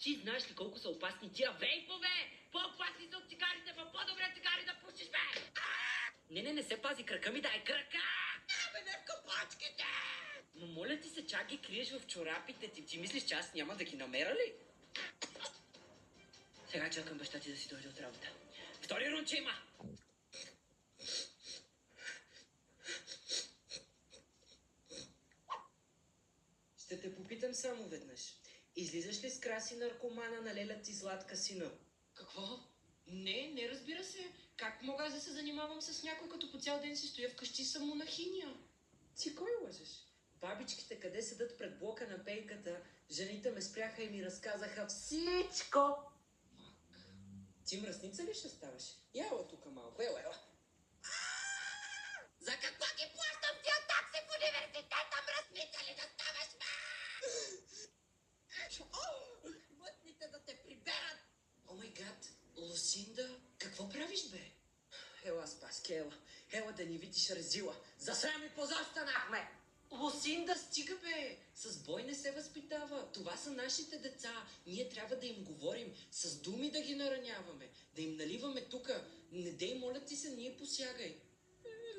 Ти знаеш ли колко са опасни тия вейпове? По-опасни са от цигарите, по-добре цигари да пушиш, бе! Не се пази, крака ми дай, крака! Абе, не в капачките! Но моля ти се, чак ги криеш в чорапите ти. Ти мислиш, че аз няма да ги намеря ли? Сега чакам баща ти да си дойде от работа. Втори рунче има! Ще те попитам само веднъж. Излизаш ли с краси наркомана на леля ти Златка сина? Какво? Не разбира се. Как мога аз да се занимавам с някой, като по цял ден си стоя вкъщи, съм монахиня? Ти кой лъжеш? Бабичките, къде седат пред блока на пейката, жените ме спряха и ми разказаха всичко. Ти мръсница ли ще ставаш? Яла тука малко, ела. За какво ти плащам тия такси в университета, мръсница ли да ставаш, бе? Вътните да те приберат! О май гад, Лусинда, какво правиш, бе? Ела, Спаски, ела да ни видиш резила. За срам и позор станахме! Лусинда, стига, бе! С бой не се възпитава. Това са нашите деца. Ние трябва да им говорим, с думи да ги нараняваме, да им наливаме тука. Не дей, моля ти се, ние посягай.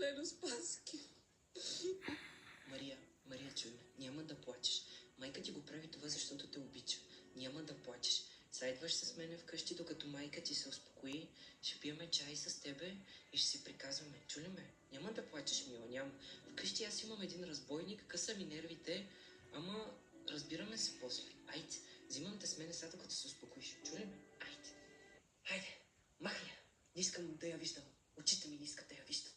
Лено, Спаски. Мария, чуй ме. Няма да плачеш. Майка ти го прави това, защото те обича. Няма да плачеш. Сега идваш с мене вкъщи, докато майка ти се успокои. Ще пиеме чай с тебе и ще си приказваме. Чули ме? Няма да плачеш, мила, няма. Вкъщи аз имам един разбойник, къса ми нервите, ама разбираме се после. Айде, взимам те с мене сега, докато се успокоиш. Чули ме? Айде, махни я. Не искам да я виждам. Очите ми не искат да я виждат.